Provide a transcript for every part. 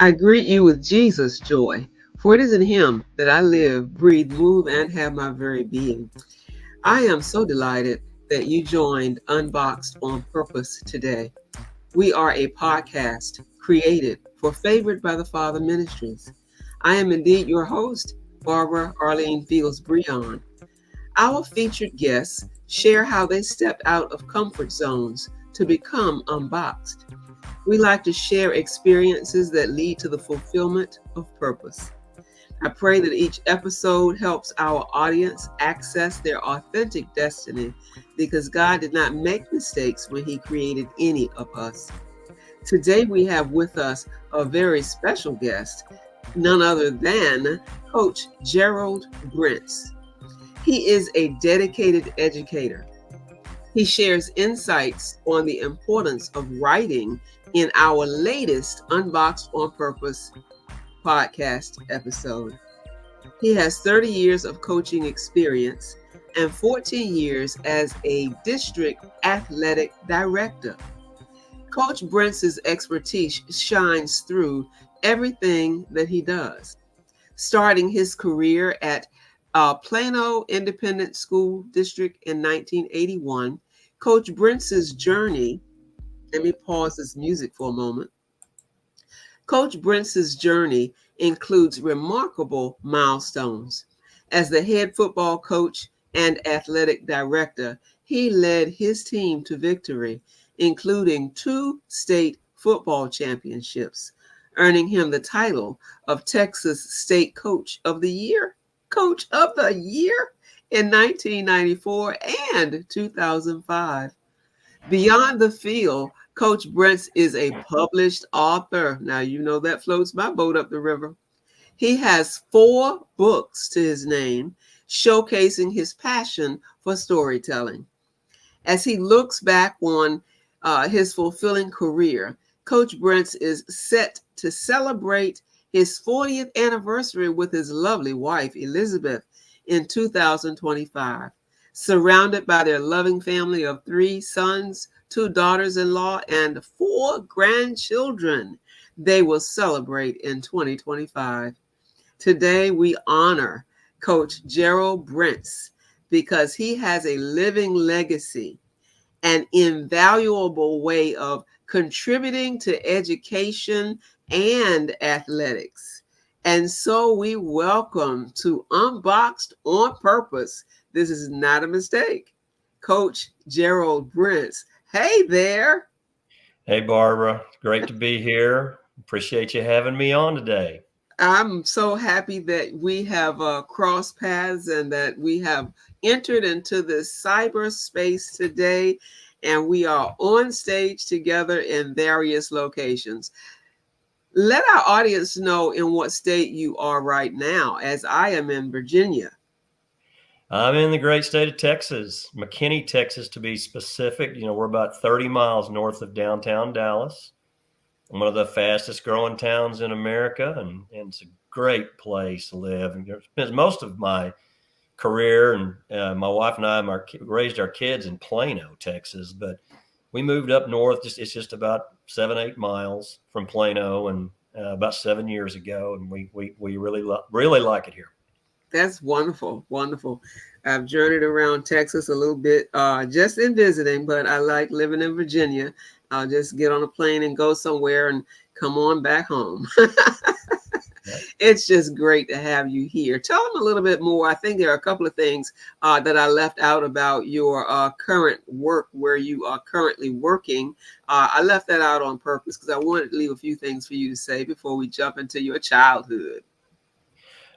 I greet you with Jesus' joy, for it is in him that I live, breathe, move, and have my very being. I am so delighted that you joined Unboxed on Purpose today. We are a podcast created for Favored by the Father Ministries. I am indeed your host, Barbara Arlene Fields Brehon. Our featured guests share how they stepped out of comfort zones to become unboxed. We like to share experiences that lead to the fulfillment of purpose. I pray that each episode helps our audience access their authentic destiny because God did not make mistakes when He created any of us. Today, we have with us a very special guest, none other than Coach Gerald Brence. He is a dedicated educator. He shares insights on the importance of writing in our latest Unboxed on Purpose podcast episode. He has 30 years of coaching experience and 14 years as a district athletic director. Coach Brence's expertise shines through everything that he does. Starting his career at Plano Independent School District in 1981, Coach Brence's journey, let me pause this music for a moment. Coach Brence's journey includes remarkable milestones. As the head football coach and athletic director, he led his team to victory, including 2 state football championships, earning him the title of Texas State Coach of the Year, in 1994 and 2005. Beyond the field, Coach Brence is a published author. Now, you know that floats my boat up the river. He has 4 books to his name, showcasing his passion for storytelling. As he looks back on his fulfilling career, Coach Brence is set to celebrate his 40th anniversary with his lovely wife, Elizabeth, in 2025. Surrounded by their loving family of 3 sons, 2 daughters-in-law, and 4 grandchildren, they will celebrate in 2025. Today, we honor Coach Gerald Brence because he has a living legacy, an invaluable way of contributing to education and athletics. And so we welcome to Unboxed on Purpose. This is not a mistake, Coach Gerald Brence. Hey there. Hey, Barbara. Great to be here. Appreciate you having me on today. I'm so happy that we have crossed paths and that we have entered into this cyberspace today, and we are on stage together in various locations. Let our audience know in what state you are right now, as I am in Virginia. I'm in the great state of Texas, McKinney, Texas, to be specific. We're about 30 miles north of downtown Dallas. One of the fastest growing towns in America, and it's a great place to live. And spent most of my career, and my wife and I raised our kids in Plano, Texas, but we moved up north. It's just about 7-8 miles from Plano, and about 7 years ago, and we really like it here. That's wonderful, wonderful. I've journeyed around Texas a little bit, just in visiting, but I like living in Virginia. I'll just get on a plane and go somewhere and come on back home. It's just great to have you here. Tell them a little bit more. I think there are a couple of things that I left out about your current work, where you are currently working. I left that out on purpose because I wanted to leave a few things for you to say before we jump into your childhood.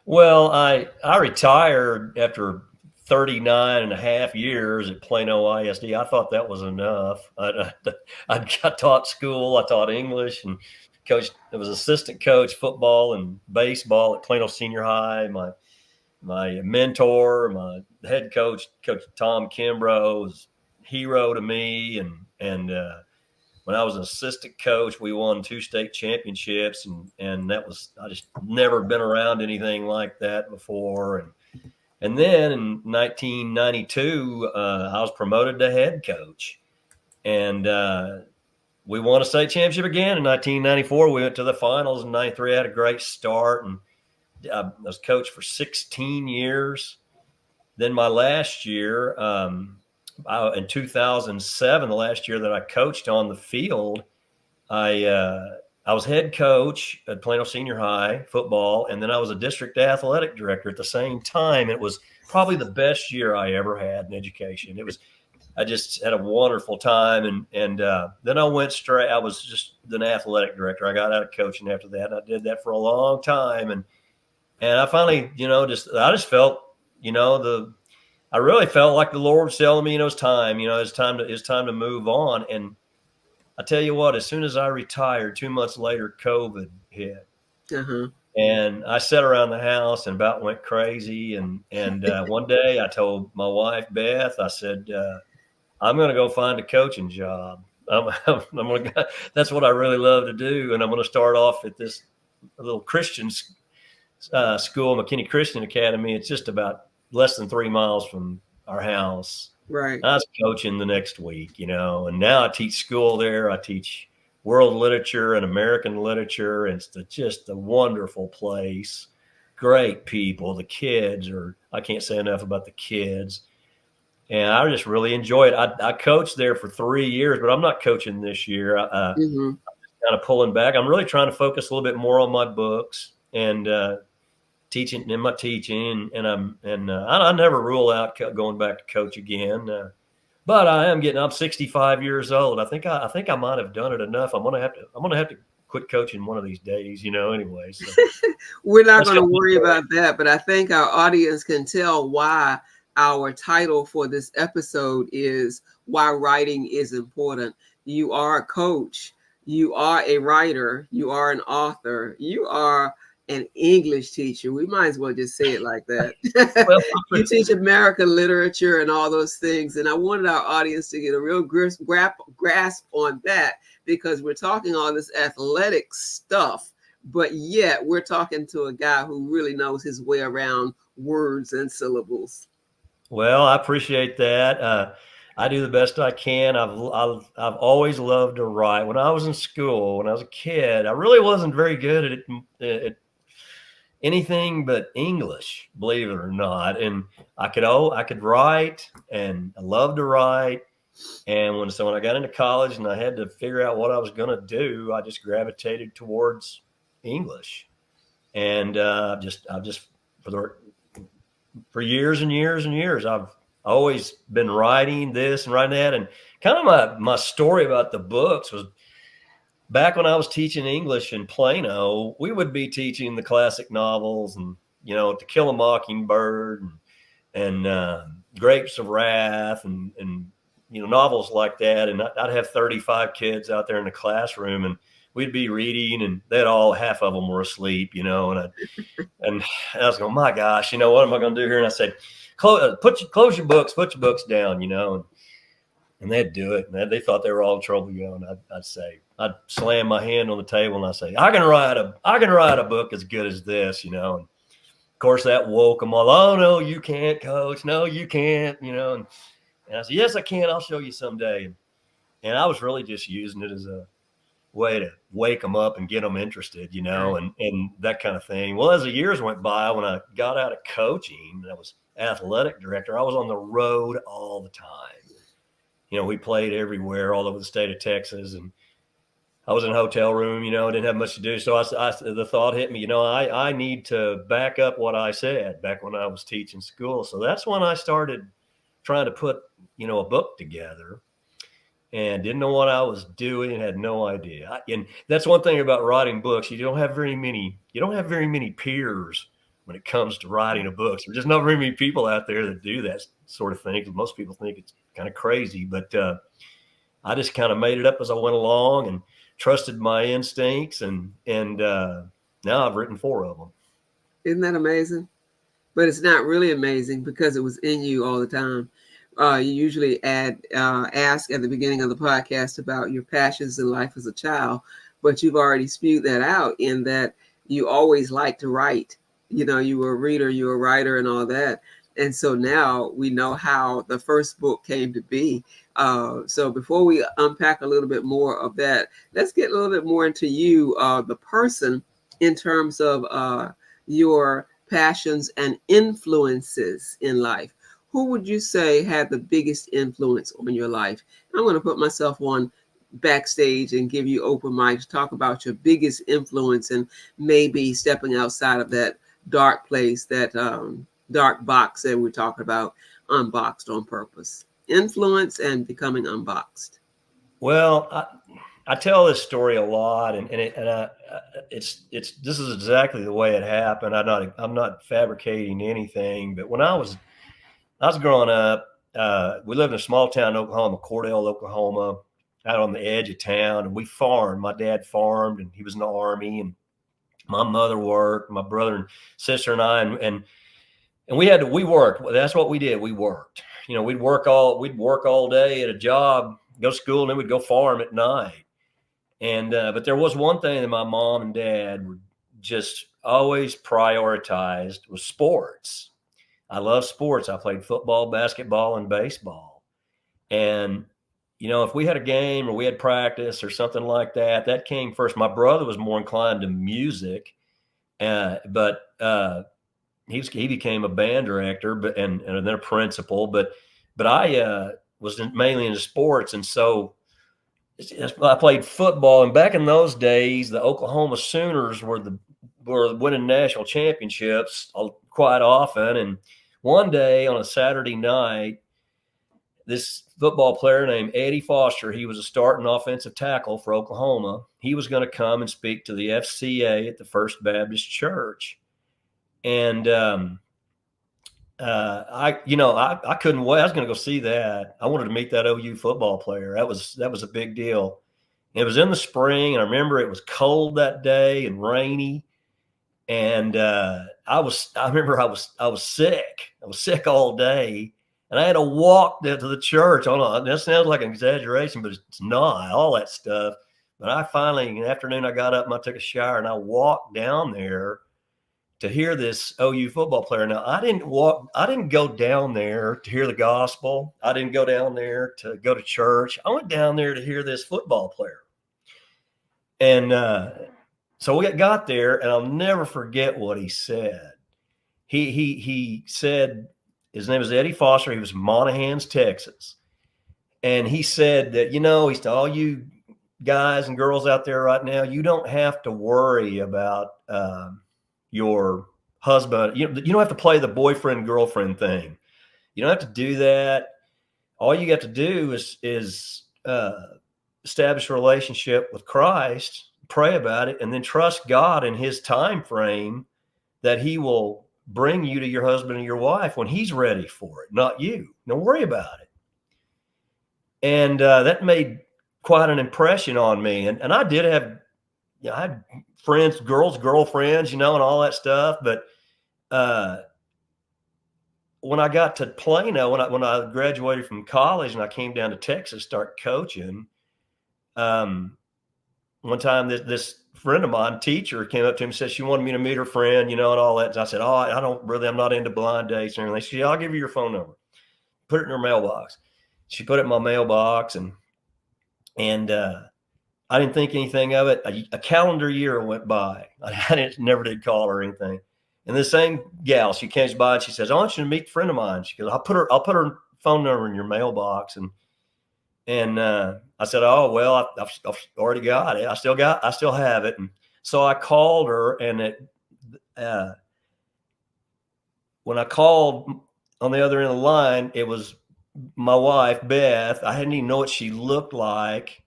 Well, I retired after 39 and a half years at Plano ISD. I thought that was enough. I taught school, I taught English, and I was assistant coach football and baseball at Plano Senior High. My mentor, my head coach, Coach Tom Kimbrough, was a hero to me. And when I was an assistant coach, we won 2 state championships, and that was, I just never been around anything like that before. And then in 1992, I was promoted to head coach, and we won a state championship again in 1994. We went to the finals in 93. I had a great start, and I was coach for 16 years. Then my last year, in 2007, the last year that I coached on the field, I was head coach at Plano Senior High football, and then I was a district athletic director at the same time. It was probably the best year I ever had in education. I just had a wonderful time, and then I went straight. I was just an athletic director. I got out of coaching after that, and I did that for a long time, and I finally, I just felt, I really felt like the Lord was telling me, it's time, it's time to move on. And I tell you what, as soon as I retired, 2 months later, COVID hit. Uh-huh. And I sat around the house and about went crazy. And one day I told my wife, Beth, I said, I'm going to go find a coaching job. That's what I really love to do. And I'm going to start off at this little Christian school, McKinney Christian Academy. It's just about less than 3 miles from our house. Right. I was coaching the next week, and now I teach school there. I teach world literature and American literature. And it's just a wonderful place. Great people. The kids I can't say enough about the kids. And I just really enjoy it. I coached there for 3 years, but I'm not coaching this year. I'm kind of pulling back. I'm really trying to focus a little bit more on my books and teaching in my teaching. And I never rule out going back to coach again. But I'm 65 years old. I think I might have done it enough. I'm gonna have to quit coaching one of these days. Anyway. So we're not going to worry about that, but I think our audience can tell why our title for this episode is Why Writing is Important. You are a coach. You are a writer. You are an author. You are an English teacher. We might as well just say it like that. Well, you teach American literature and all those things. And I wanted our audience to get a real grasp on that, because we're talking all this athletic stuff, but yet we're talking to a guy who really knows his way around words and syllables. Well, I appreciate that. I do the best I can. I've always loved to write. When I was in school, when I was a kid, I really wasn't very good at anything but English, believe it or not. And I could write, and I loved to write. And when I got into college and I had to figure out what I was going to do, I just gravitated towards English. And I've just for years and years and years, I've always been writing this and writing that. And kind of my story about the books was, back when I was teaching English in Plano, we would be teaching the classic novels and, To Kill a Mockingbird and Grapes of Wrath and novels like that. And I'd have 35 kids out there in the classroom, and we'd be reading, and half of them were asleep, and I was going, my gosh, what am I going to do here? And I said, close your books, put your books down, and they'd do it. And they thought they were all in trouble, and I'd slam my hand on the table and I'd say, I can write a book as good as this, and of course that woke them all. Oh no, you can't, coach. No, you can't, and I said, yes, I can. I'll show you someday. And I was really just using it as a way to wake them up and get them interested, and that kind of thing. Well, as the years went by, when I got out of coaching, I was athletic director. I was on the road all the time. We played everywhere, all over the state of Texas, and I was in a hotel room, I didn't have much to do. So the thought hit me, I need to back up what I said back when I was teaching school. So that's when I started trying to put, a book together, and didn't know what I was doing and had no idea. And that's one thing about writing books. You don't have very many peers when it comes to writing a book. There's just not very many people out there that do that sort of thing, because most people think it's kind of crazy. But I just kind of made it up as I went along and trusted my instincts, and now I've written 4 of them. Isn't that amazing? But it's not really amazing, because it was in you all the time. You usually ask at the beginning of the podcast about your passions in life as a child, but you've already spewed that out, in that you always liked to write. You were a reader, you were a writer, and all that. And so now we know how the first book came to be. So before we unpack a little bit more of that, let's get a little bit more into you, the person, in terms of your passions and influences in life. Who would you say had the biggest influence on your life? I'm going to put myself on backstage and give you open mic to talk about your biggest influence and maybe stepping outside of that dark place, that dark box that we're talking about, unboxed on purpose. Influence and becoming unboxed. Well, I tell this story a lot, it's this is exactly the way it happened. I'm not fabricating anything, but when I was growing up, we lived in a small town in Oklahoma, Cordell, Oklahoma, out on the edge of town, and we farmed. My dad farmed, and he was in the Army, and my mother worked, my brother and sister and I, and we worked. That's what we did. We worked. We'd work all day at a job, go to school, and then we'd go farm at night. And but there was one thing that my mom and dad were just always prioritized was sports. I love sports. I played football, basketball, and baseball. And if we had a game or we had practice or something like that, that came first. My brother was more inclined to music, but he became a band director, and then a principal. But I was mainly into sports, and so I played football. And back in those days, the Oklahoma Sooners were winning national championships quite often. And one day on a Saturday night, this football player named Eddie Foster, he was a starting offensive tackle for Oklahoma. He was going to come and speak to the FCA at the First Baptist Church. And I couldn't wait. I was going to go see that. I wanted to meet that OU football player. That was a big deal. And it was in the spring, and I remember it was cold that day and rainy. And I remember I was sick. I was sick all day, and I had to walk to the church. I don't know, that sounds like an exaggeration, but it's not, all that stuff. But I finally, in the afternoon, I got up and I took a shower, and I walked down there to hear this OU football player. Now, I didn't go down there to hear the gospel. I didn't go down there to go to church. I went down there to hear this football player. And so we got there, and I'll never forget what he said. He said, his name is Eddie Foster. He was from Monahans, Texas. And he said that, he's to all you guys and girls out there right now, you don't have to worry about your husband. You don't have to play the boyfriend girlfriend thing. You don't have to do that. All you got to do is establish a relationship with Christ, pray about it, and then trust God in his time frame that he will bring you to your husband and your wife when he's ready for it, not you. Don't worry about it. And that made quite an impression on me. And I did have, I had friends, girlfriends, and all that stuff. But when I got to Plano, when I graduated from college and I came down to Texas, start coaching, one time this friend of mine, teacher, came up to him and said she wanted me to meet her friend, and all that. And I said, I'm not into blind dates and everything. She said, I'll give you your phone number. Put it in her mailbox. She put it in my mailbox, and I didn't think anything of it. A calendar year went by. I never did call her or anything. And the same gal, she comes by and she says, I want you to meet a friend of mine. She goes, I'll put her phone number in your mailbox. And I said, oh, well, I've already got it. I still have it. And so I called her, and when I called on the other end of the line, it was my wife, Beth. I didn't even know what she looked like.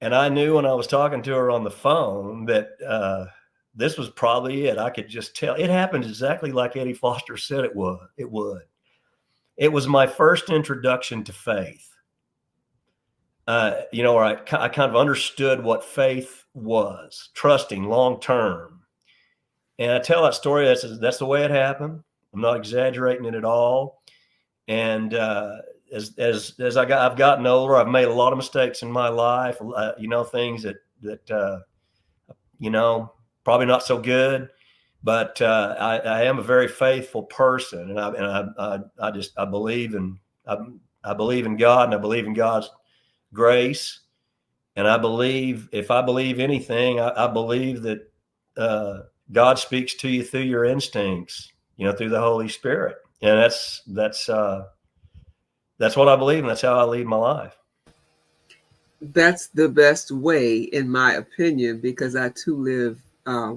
And I knew when I was talking to her on the phone that this was probably it. I could just tell. It happened exactly like Eddie Foster said it would. It was my first introduction to faith. Where I kind of understood what faith was, trusting long term. And I tell that story. That's the way it happened. I'm not exaggerating it at all. And as I've gotten older, I've made a lot of mistakes in my life. Things that probably not so good. But I am a very faithful person, and I believe in I believe in God, and I believe in God's grace, and I believe if I believe anything, I believe that uh, God speaks to you through your instincts, through the Holy Spirit, and that's what I believe, and that's how I lead my life. That's the best way, in my opinion, because I too live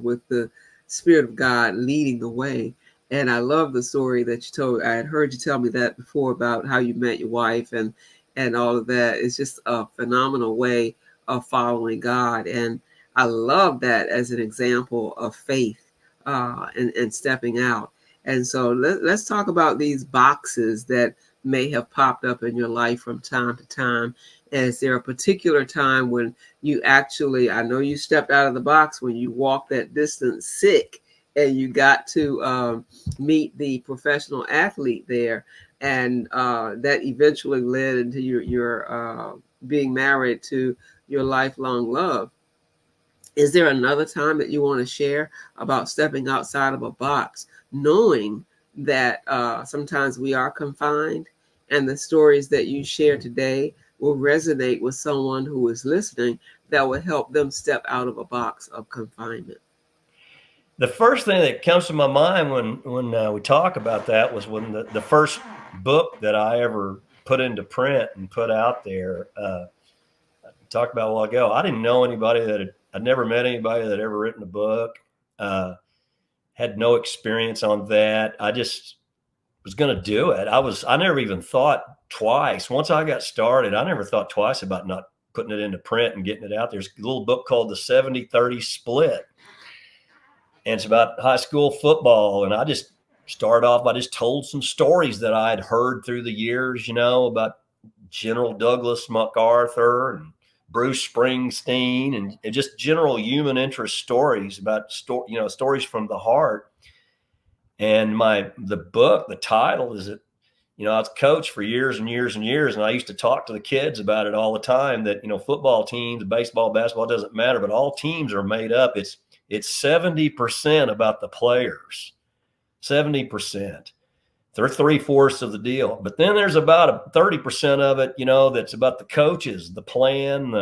with the Spirit of God leading the way. And I love the story that you told. I had heard you tell me that before about how you met your wife and all of that. It's just a phenomenal way of following God. And I love that as an example of faith and stepping out. And so let's talk about these boxes that may have popped up in your life from time to time. Is there a particular time when you actually, I know you stepped out of the box when you walked that distance sick and you got to meet the professional athlete there, and that eventually led into your being married to your lifelong love. Is there another time that you want to share about stepping outside of a box, knowing that sometimes we are confined, and the stories that you share today will resonate with someone who is listening, that will help them step out of a box of confinement? The first thing that comes to my mind when we talk about that was when the first book that I ever put into print and put out there. I talked about a while ago. I didn't know anybody I'd never met anybody that had ever written a book. Uh, had no experience on that. I just was going to do it. I never even thought twice. Once I got started, I never thought twice about not putting it into print and getting it out. There's a little book called The 70-30 Split, and it's about high school football. And I just started off by just told some stories that I had heard through the years, about General Douglas MacArthur and Bruce Springsteen, and just general human interest stories about stories from the heart. And the title is I was a coach for years and years and years, and I used to talk to the kids about it all the time. That football teams, baseball, basketball, doesn't matter, but all teams are made up. It's 70% about the players, 70%. They're 3/4 of the deal. But then there's about 30% of it, that's about the coaches, the plan,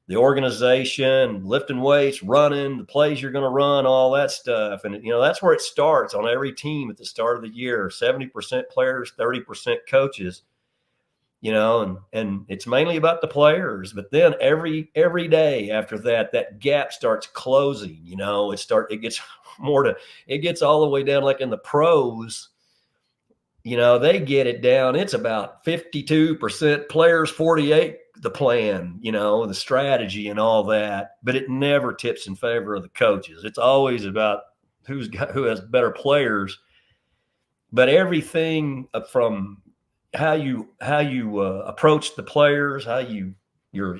the organization, lifting weights, running, the plays you're going to run, all that stuff. And, that's where it starts on every team at the start of the year. 70% players, 30% coaches, and it's mainly about the players. But then every day after that, that gap starts closing, it gets all the way down, like in the pros. They get it down. It's about 52% players, 48 the plan, the strategy and all that. But it never tips in favor of the coaches. It's always about who has better players. But everything from how you approach the players, your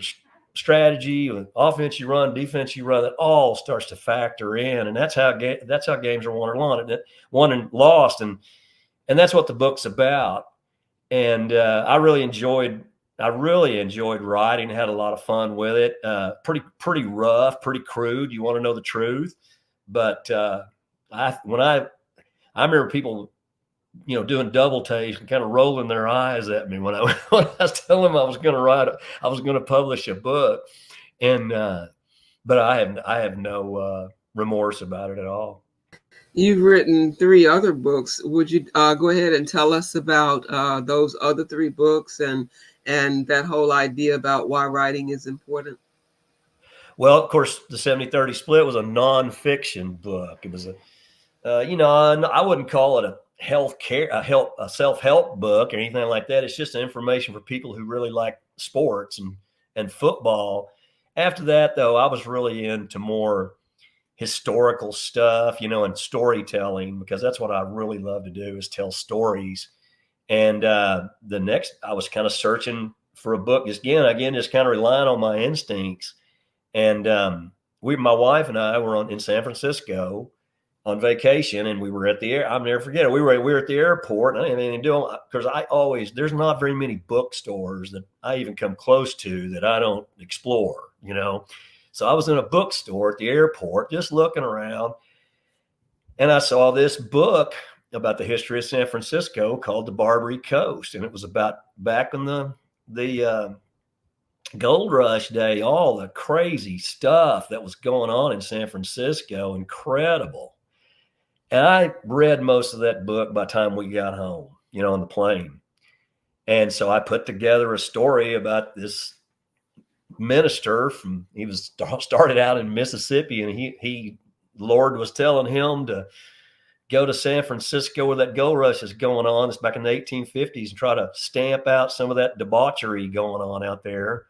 strategy, offense you run, defense you run, that all starts to factor in, and that's how games are won and lost, and that's what the book's about. And I really enjoyed writing. Had a lot of fun with it. Pretty rough, pretty crude. You want to know the truth, but I remember people, doing double takes and kind of rolling their eyes at me when I was telling them I was going to publish a book, and but I have no remorse about it at all. You've written 3 other books. Would you go ahead and tell us about those other 3 books and that whole idea about why writing is important? Well, of course, the 70-30 Split was a nonfiction book. It was I wouldn't call it a a self-help book or anything like that. It's just information for people who really like sports and football. After that, though, I was really into more historical stuff, and storytelling, because that's what I really love to do, is tell stories. And the next, I was kind of searching for a book, just kind of relying on my instincts. And my wife and I were in San Francisco on vacation, and we were at the I'll never forget it. We were at the airport, and I didn't have anything to do, because there's not very many bookstores that I even come close to that I don't explore. So I was in a bookstore at the airport, just looking around, And I saw this book about the history of San Francisco called The Barbary Coast. And it was about back in the gold rush day, all the crazy stuff that was going on in San Francisco. Incredible. And I read most of that book by the time we got home, on the plane. And so I put together a story about this minister he was started out in Mississippi, and the Lord was telling him to go to San Francisco where that gold rush is going on. It's back in the 1850s, and try to stamp out some of that debauchery going on out there.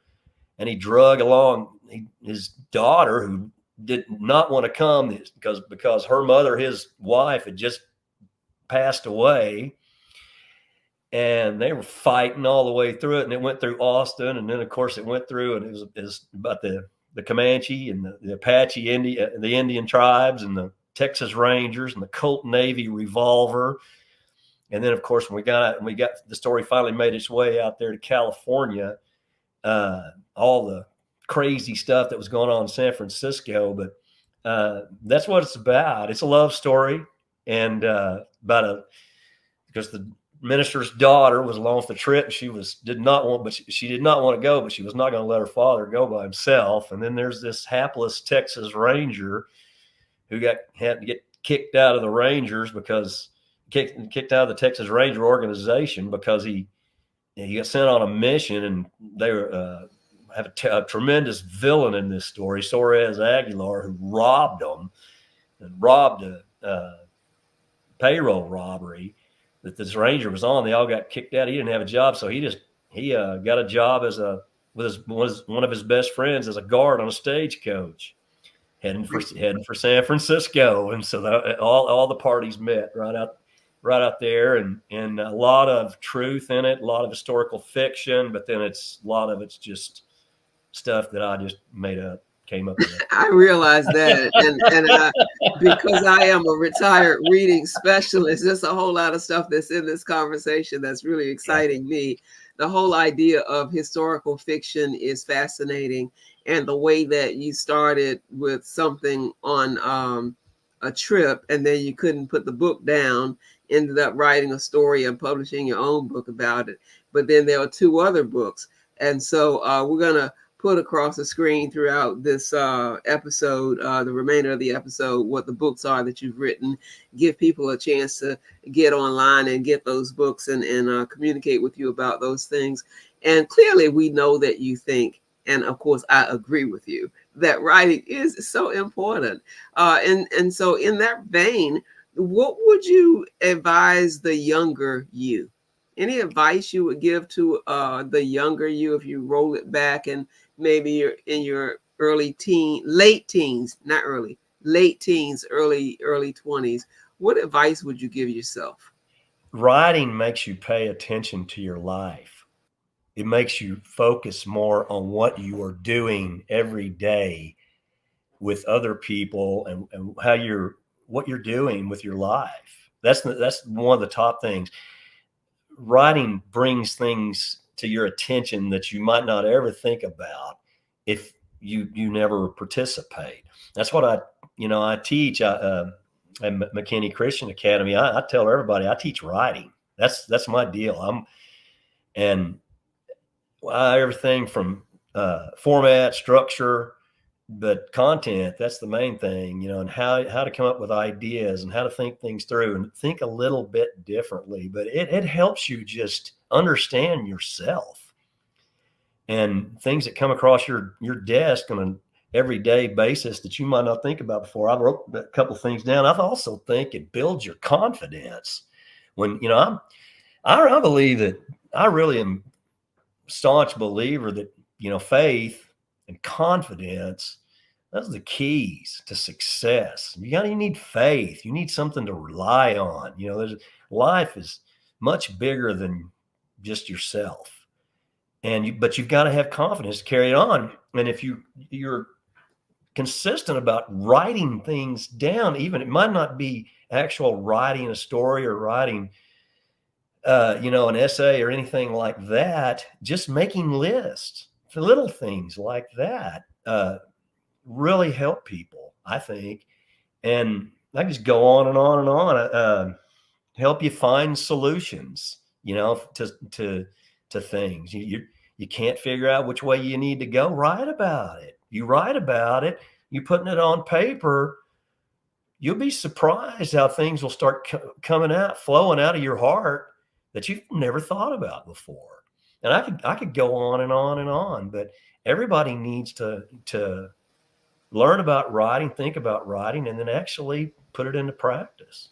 And he drug along his daughter, who did not want to come because her mother, his wife, had just passed away. And they were fighting all the way through it. And it went through Austin. And then, of course, it went through, and it was about the Comanche and the Apache the Indian tribes, and the Texas Rangers, and the Colt Navy revolver. And then, of course, when we got the story finally made its way out there to California, all the crazy stuff that was going on in San Francisco. But that's what it's about. It's a love story, and because the minister's daughter was along for the trip. She did not want to go, but she was not going to let her father go by himself. And then there's this hapless Texas Ranger who had to get kicked out of the Rangers because kicked out of the Texas Ranger organization because he got sent on a mission, and they have a tremendous villain in this story, Soares Aguilar, who robbed them and robbed a payroll robbery that this Ranger was on. They all got kicked out. He didn't have a job, so he got a job with one of his best friends as a guard on a stagecoach, heading for San Francisco. And so all the parties met right out there, and a lot of truth in it, a lot of historical fiction, but then a lot of it's just stuff that I just came up with. I realize that, and because I am a retired reading specialist, there's a whole lot of stuff that's in this conversation that's really exciting me. The whole idea of historical fiction is fascinating, and the way that you started with something on a trip, and then you couldn't put the book down, ended up writing a story and publishing your own book about it. But then there are 2 other books, and so we're gonna put across the screen throughout this episode, the remainder of the episode, what the books are that you've written. Give people a chance to get online and get those books and communicate with you about those things. And clearly we know that you think, and of course I agree with you, that writing is so important. And so in that vein, what would you advise the younger you? Any advice you would give to the younger you if you roll it back and maybe you're in your late teens, early 20s? What advice would you give yourself? Writing makes you pay attention to your life. It makes you focus more on what you are doing every day with other people, and what you're doing with your life. That's one of the top things. Writing brings things to your attention that you might not ever think about if you never participate. That's what I teach at McKinney Christian Academy. I tell everybody I teach writing. That's my deal. Everything from format, structure, but content, that's the main thing, and how to come up with ideas and how to think things through and think a little bit differently. But it helps you just understand yourself and things that come across your desk on an everyday basis that you might not think about before. I wrote a couple things down. I also think it builds your confidence. When, I believe that I really am a staunch believer that, faith and confidence, those are the keys to success. You need faith. You need something to rely on. Life is much bigger than just yourself. But you've got to have confidence to carry it on. And if you're consistent about writing things down, even it might not be actual writing a story or writing an essay or anything like that, just making lists for little things like that really help people, I think. And I just go on and on and on. Help you find solutions, to things. You can't figure out which way you need to go. Write about it. You write about it. You putting it on paper. You'll be surprised how things will start coming out, flowing out of your heart that you've never thought about before. And I could go on and on and on, but everybody needs to learn about writing, think about writing, and then actually put it into practice.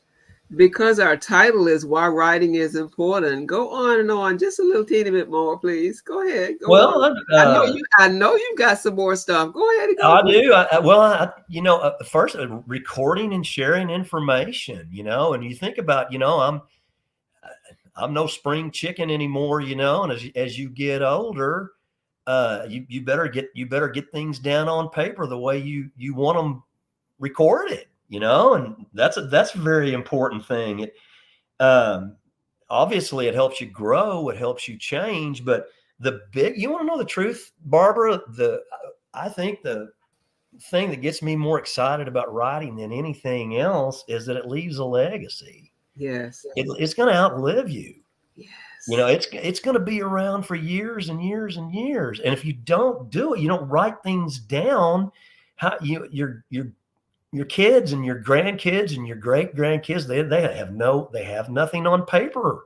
Because our title is Why Writing is Important. Go on and on. Just a little teeny bit more, please. Go ahead. Go on. Well, I know you've got some more stuff. Go ahead and go. I do. First, recording and sharing information, and you think about, I'm no spring chicken anymore, and as you get older, you better get things down on paper the way you want them recorded, and that's a very important thing. Obviously it helps you grow, it helps you change, but you want to know the truth, Barbara? I think the thing that gets me more excited about writing than anything else is that it leaves a legacy. Yes. It's going to outlive you. Yes. It's going to be around for years and years and years. And if you don't do it, you don't write things down, how your kids and your grandkids and your great grandkids, they have nothing on paper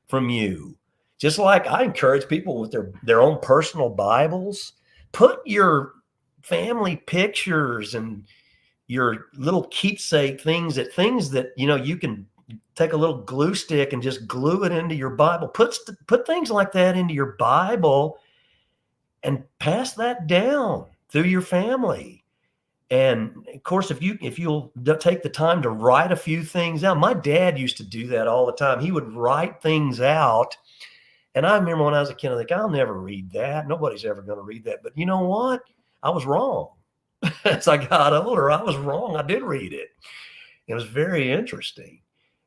from you. Just like I encourage people with their own personal Bibles, put your family pictures and your little keepsake things that you can take a little glue stick and just glue it into your Bible. Put things like that into your Bible and pass that down through your family. And of course, if you'll take the time to write a few things out, my dad used to do that all the time. He would write things out. And I remember when I was a kid, I think, I'll never read that. Nobody's ever going to read that. But you know what? I was wrong. As I got older, I was wrong. I did read it. It was very interesting.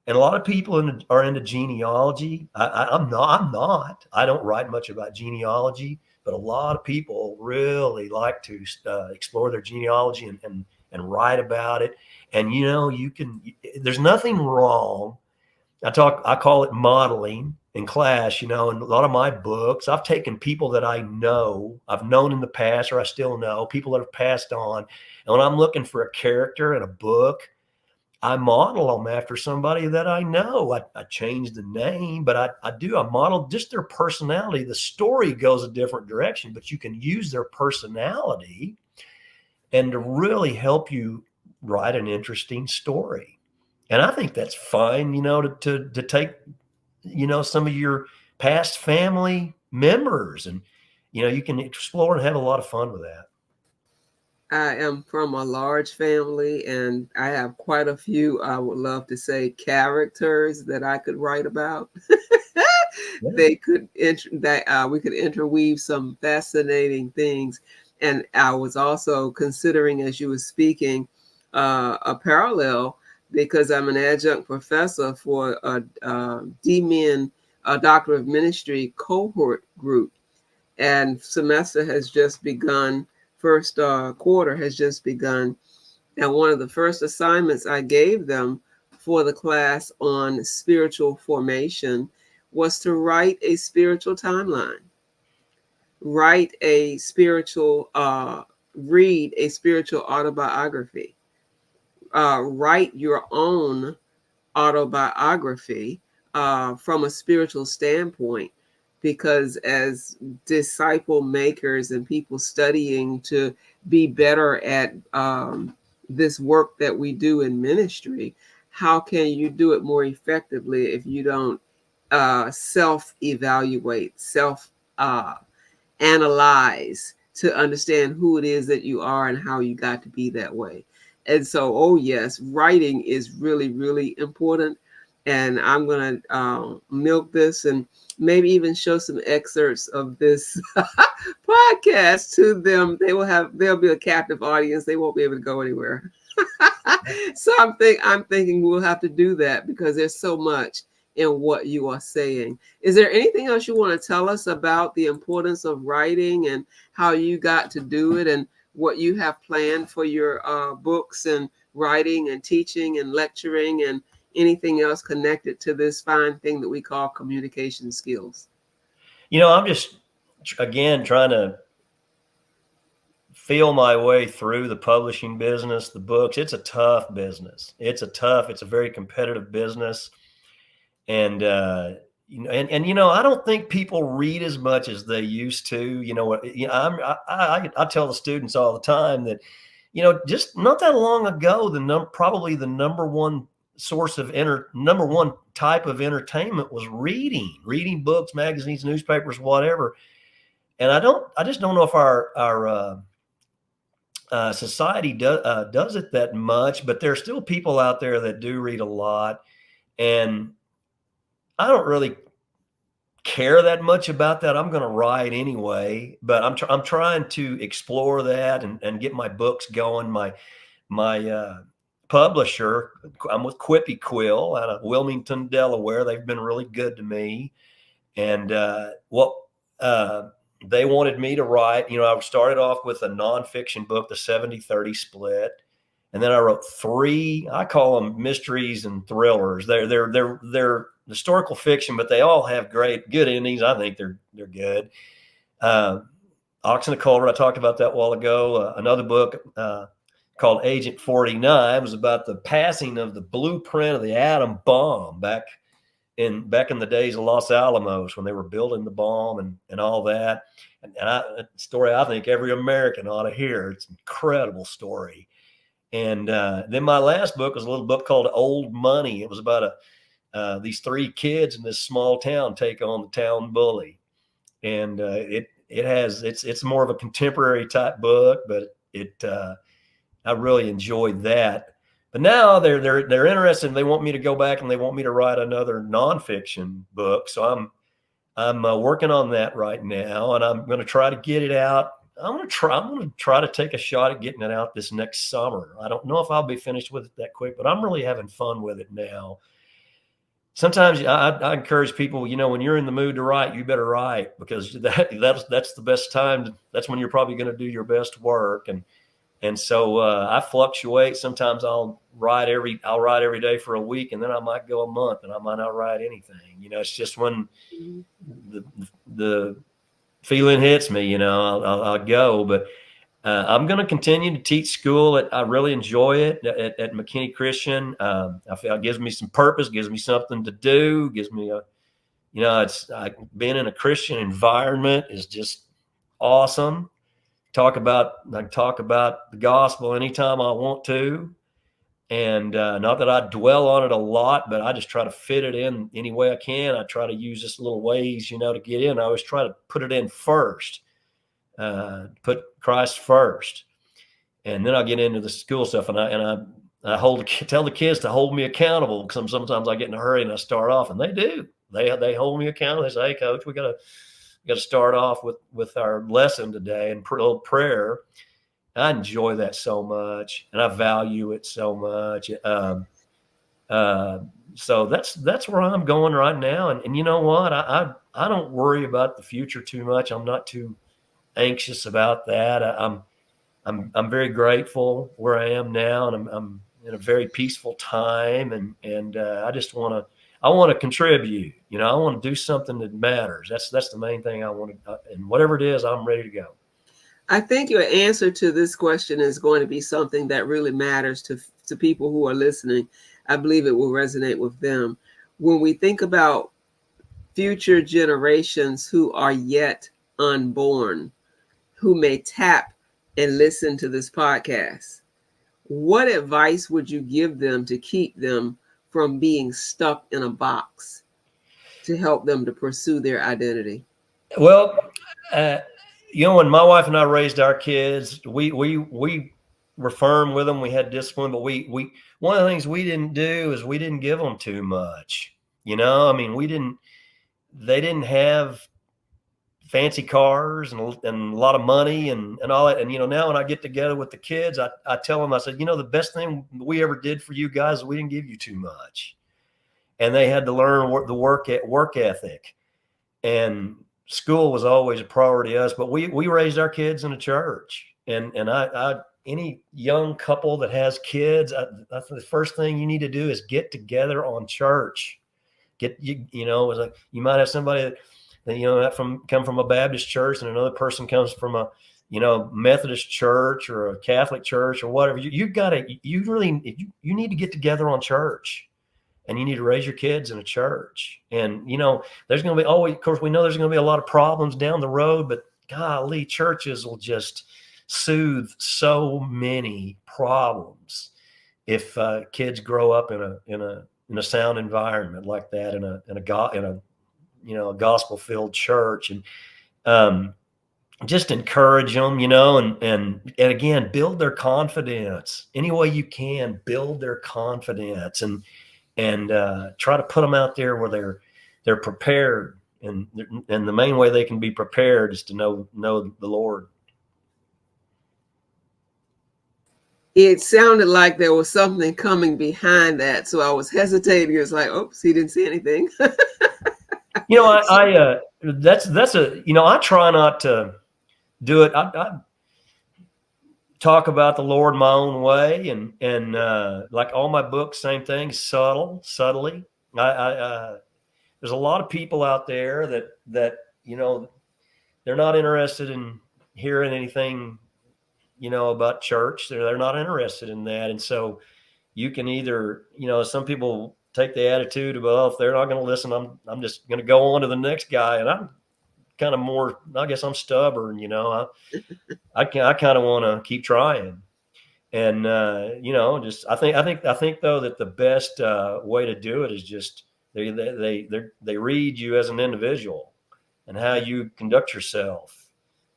And a lot of people are into genealogy. I'm not. I don't write much about genealogy, but a lot of people really like to explore their genealogy and write about it. And there's nothing wrong. I call it modeling in class. In a lot of my books, I've taken people that I've known in the past, or I still know, people that have passed on. And when I'm looking for a character in a book, I model them after somebody that I know. I change the name, but I model just their personality. The story goes a different direction, but you can use their personality and to really help you write an interesting story. And I think that's fine, to take, some of your past family members, and, you can explore and have a lot of fun with that. I am from a large family, and I have quite a few, I would love to say, characters that I could write about. We could interweave some fascinating things. And I was also considering, as you were speaking, a parallel, because I'm an adjunct professor for a D-Min, a Doctor of Ministry cohort group. And semester has just begun. First quarter has just begun. And one of the first assignments I gave them for the class on spiritual formation was to write a spiritual timeline, read a spiritual autobiography, write your own autobiography from a spiritual standpoint. Because as disciple makers and people studying to be better at this work that we do in ministry, how can you do it more effectively if you don't self-evaluate, self-analyze to understand who it is that you are and how you got to be that way? And so, oh yes, writing is really, really important. And I'm going to milk this and maybe even show some excerpts of this podcast to them. They'll be a captive audience. They won't be able to go anywhere. So I'm thinking we'll have to do that, because there's so much in what you are saying. Is there anything else you want to tell us about the importance of writing and how you got to do it, and what you have planned for your books and writing and teaching and lecturing and anything else connected to this fine thing that we call communication skills? I'm just, again, trying to feel my way through the publishing business, the books. It's a tough business. It's a very competitive business. And, I don't think people read as much as they used to. I tell the students all the time that, just not that long ago, probably the number one source of number one type of entertainment was reading books, magazines, newspapers, whatever. And I just don't know if our society does it that much, but there are still people out there that do read a lot. And I don't really care that much about that. I'm going to write anyway, but I'm trying to explore that and get my books going. My publisher, I'm with Quippy Quill out of Wilmington, Delaware. They've been really good to me. And they wanted me to write. I started off with a nonfiction book, the 70-30 split. And then I wrote 3, I call them mysteries and thrillers. They're historical fiction, but they all have good endings. I think they're good. Ox and the Culvert, I talked about that a while ago. Another book called Agent 49 was about the passing of the blueprint of the atom bomb back in the days of Los Alamos when they were building the bomb and all that. And a story I think every American ought to hear. It's an incredible story. And then my last book was a little book called Old Money. It was about these 3 kids in this small town take on the town bully. And it's more of a contemporary type book, but I really enjoyed that. But now they're interested and they want me to go back and they want me to write another nonfiction book. So I'm working on that right now, and I'm going to try to get it out. I'm going to try to take a shot at getting it out this next summer. I don't know if I'll be finished with it that quick, but I'm really having fun with it now. Sometimes I encourage people, when you're in the mood to write, you better write, because that's the best time. That's when you're probably going to do your best work. And so I fluctuate. Sometimes I'll write every day for a week, and then I might go a month and I might not write anything. It's just when the feeling hits me, I'll go. But I'm going to continue to teach school. I really enjoy it at McKinney Christian. I feel it gives me some purpose, gives me something to do, gives me being in a Christian environment is just awesome. I talk about the gospel anytime I want to. And not that I dwell on it a lot, but I just try to fit it in any way I can. I try to use just little ways, to get in. I always try to put it in first, put Christ first. And then I get into the school stuff, and I tell the kids to hold me accountable, because sometimes I get in a hurry and I start off, and they do. They hold me accountable. They say, "Hey, Coach, we got to start off with our lesson today and a little prayer." I enjoy that so much, and I value it so much. So that's where I'm going right now. And you know what? I don't worry about the future too much. I'm not too anxious about that. I'm very grateful where I am now, and I'm in a very peaceful time. And I just want to contribute. I want to do something that matters. That's the main thing I want to. And whatever it is, I'm ready to go. I think your answer to this question is going to be something that really matters to people who are listening. I believe it will resonate with them. When we think about future generations who are yet unborn, who may tap and listen to this podcast, what advice would you give them to keep them from being stuck in a box, to help them to pursue their identity? Well, when my wife and I raised our kids, we were firm with them. We had discipline, but we one of the things we didn't do is we didn't give them too much. They didn't have fancy cars and a lot of money and all that. And, now when I get together with the kids, I tell them, I said, the best thing we ever did for you guys is we didn't give you too much. And they had to learn the work ethic. And school was always a priority to us, but we raised our kids in a church. And any young couple that has kids, that's the first thing you need to do is get together on church. You might have somebody that come from a Baptist church, and another person comes from a Methodist church or a Catholic church or whatever. You need to get together on church, and you need to raise your kids in a church. And there's going to be always, of course, we know there's going to be a lot of problems down the road, but golly, churches will just soothe so many problems if kids grow up in a sound environment like that, in a gospel filled church. And just encourage them, and again, build their confidence any way you can. Build their confidence, and try to put them out there where they're prepared. And the main way they can be prepared is to know the Lord. It sounded like there was something coming behind that, so I was hesitating. It was like, oops, he didn't say anything. I try not to do it. I talk about the Lord my own way, and like all my books, same thing, subtly. There's a lot of people out there that they're not interested in hearing anything about church. They're not interested in that. And so you can either, some people take the attitude of, well, if they're not going to listen, I'm just going to go on to the next guy. And I'm kind of more, I guess I'm stubborn, I kind of want to keep trying. And, I think though that the best way to do it is just, they read you as an individual and how you conduct yourself,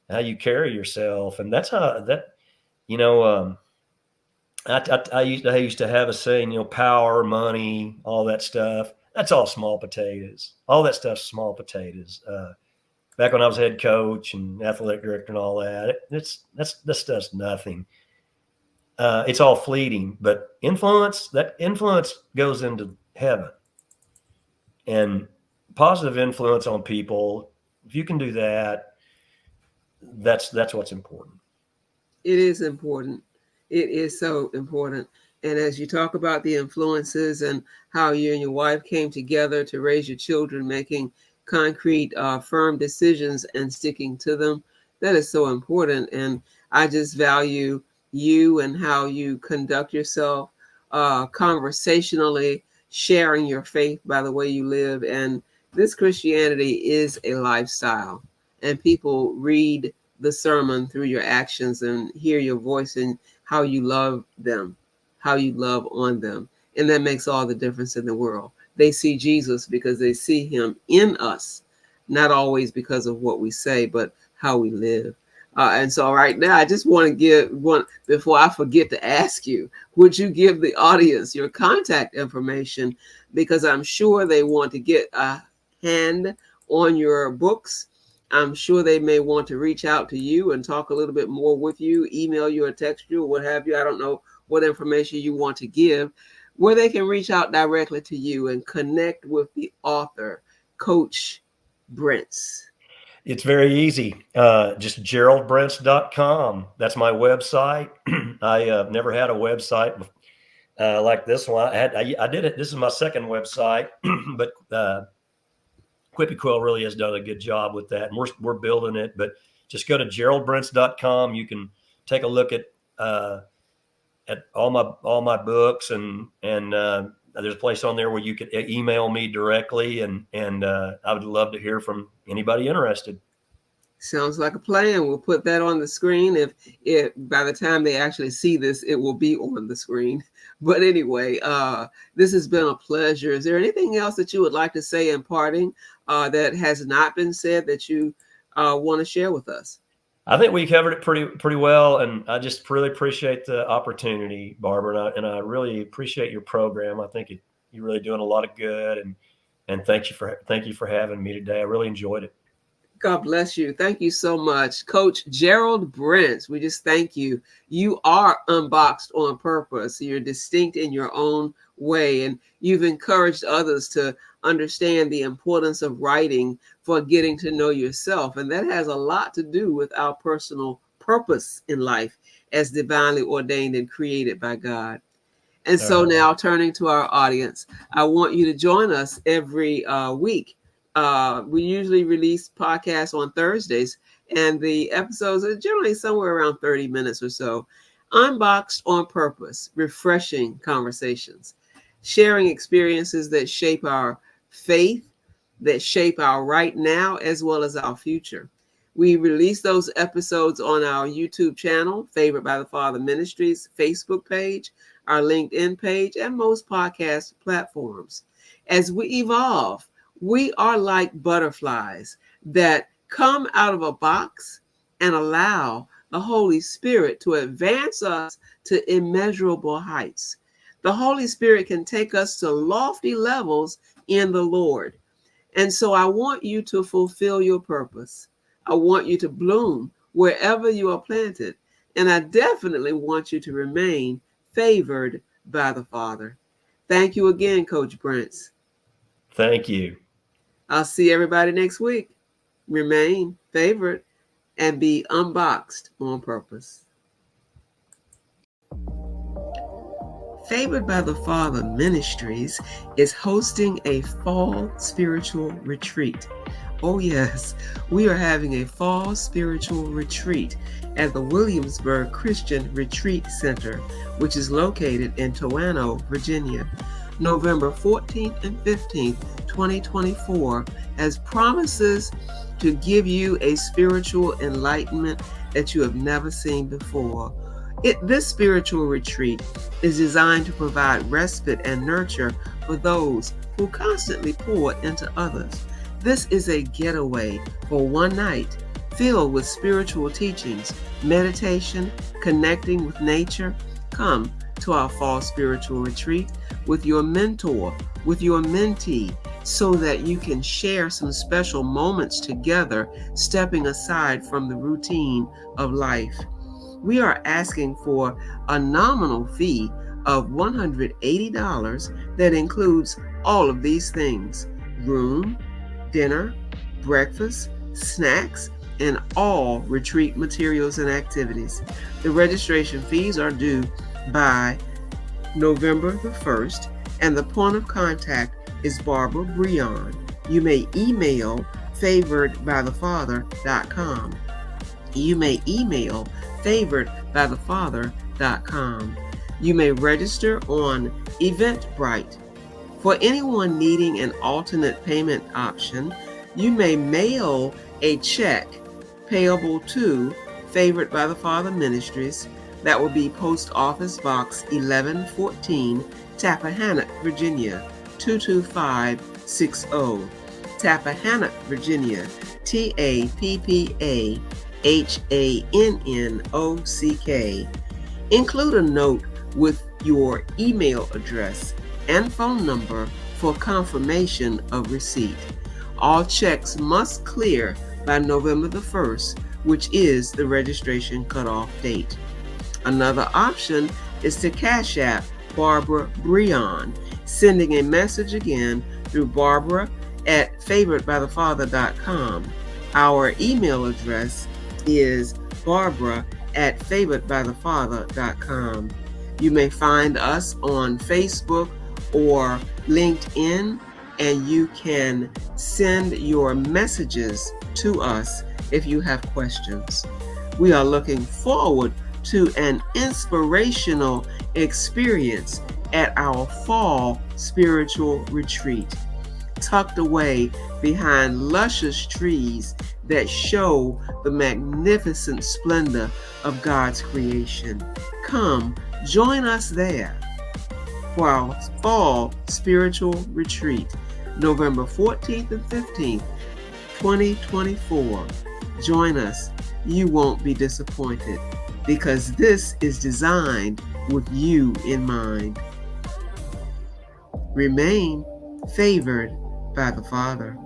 how you carry yourself. And that's how that, I used to have a saying, power, money, all that stuff. That's all small potatoes. All that stuff's small potatoes. Back when I was head coach and athletic director and all that, that stuff's nothing. It's all fleeting, but that influence goes into heaven, and positive influence on people. If you can do that, that's what's important. It is important. It is so important. And as you talk about the influences and how you and your wife came together to raise your children, making concrete, firm decisions and sticking to them, that is so important. And I just value you and how you conduct yourself conversationally, sharing your faith by the way you live. And this Christianity is a lifestyle, and people read the sermon through your actions and hear your voice and how you love them, how you love on them. And that makes all the difference in the world. They see Jesus because they see him in us, not always because of what we say, but how we live. And so right now, I just want to give one, before I forget to ask you, would you give the audience your contact information? Because I'm sure they want to get a hand on your books. I'm sure they may want to reach out to you and talk a little bit more with you, email you or text you or what have you. I don't know what information you want to give, where they can reach out directly to you and connect with the author, Coach Brence. It's very easy. Just geraldbrence.com. That's my website. I never had a website like this one. I did it. This is my second website, but Quippy Quill really has done a good job with that, and we're building it. But just go to geraldbrence.com. You can take a look at all my books, and there's a place on there where you could email me directly, and I would love to hear from anybody interested. Sounds like a plan. We'll put that on the screen. If by the time they actually see this, it will be on the screen. But anyway, this has been a pleasure. Is there anything else that you would like to say in parting that has not been said that you want to share with us? I think we covered it pretty well, and I just really appreciate the opportunity, Barbara, and I really appreciate your program. I think you're really doing a lot of good, and thank you for having me today. I really enjoyed it. God bless you. Thank you so much, Coach Gerald Brence. We just thank you. You are unboxed on purpose. You're distinct in your own way, and you've encouraged others to understand the importance of writing for getting to know yourself. And that has a lot to do with our personal purpose in life. as divinely ordained and created by God. And so All right. now, turning to our audience, I want you to join us every week. We usually release podcasts on Thursdays, and the episodes are generally somewhere around 30 minutes or so. Unboxed on purpose, refreshing conversations, sharing experiences that shape our faith, that shape our right now, as well as our future. We release those episodes on our YouTube channel, Favored by the Father Ministries Facebook page, our LinkedIn page, and most podcast platforms. As we evolve, we are like butterflies that come out of a box and allow the Holy Spirit to advance us to immeasurable heights. The Holy Spirit can take us to lofty levels in the Lord. And so I want you to fulfill your purpose. I want you to bloom wherever you are planted. And I definitely want you to remain favored by the Father. Thank you again, Coach Brence. Thank you. I'll see everybody next week. Remain favored and be unboxed on purpose. Favored by the Father Ministries is hosting a fall spiritual retreat. Oh, yes, we are having a fall spiritual retreat at the Williamsburg Christian Retreat Center, which is located in Toano, Virginia, November 14th and 15th, 2024, as promises to give you a spiritual enlightenment that you have never seen before. This spiritual retreat is designed to provide respite and nurture for those who constantly pour into others. This is a getaway for one night filled with spiritual teachings, meditation, connecting with nature. Come to our fall spiritual retreat with your mentor, with your mentee, so that you can share some special moments together, stepping aside from the routine of life. We are asking for a nominal fee of $180 that includes all of these things: room, dinner, breakfast, snacks, and all retreat materials and activities. The registration fees are due by November the 1st, and the point of contact is Barbara Brehon. You may email favoredbythefather.com. You may email favoredbythefather.com. You may register on Eventbrite. For anyone needing an alternate payment option, you may mail a check payable to Favored by the Father Ministries. That will be Post Office Box 1114, Tappahannock, Virginia, 22560. Tappahannock, Virginia, TAPPAHANNOCK. Include a note with your email address and phone number for confirmation of receipt. All checks must clear by November the 1st, which is the registration cutoff date. Another option is to Cash App Barbara Brehon, sending a message again through Barbara at favoredbythefather.com. Our email address is barbara@favoredbythefather.com. You may find us on Facebook or LinkedIn, and you can send your messages to us if you have questions. We are looking forward to an inspirational experience at our fall spiritual retreat, tucked away behind luscious trees that show the magnificent splendor of God's creation. Come, join us there for our fall spiritual retreat, November 14th and 15th, 2024. Join us. You won't be disappointed, because this is designed with you in mind. Remain favored by the Father.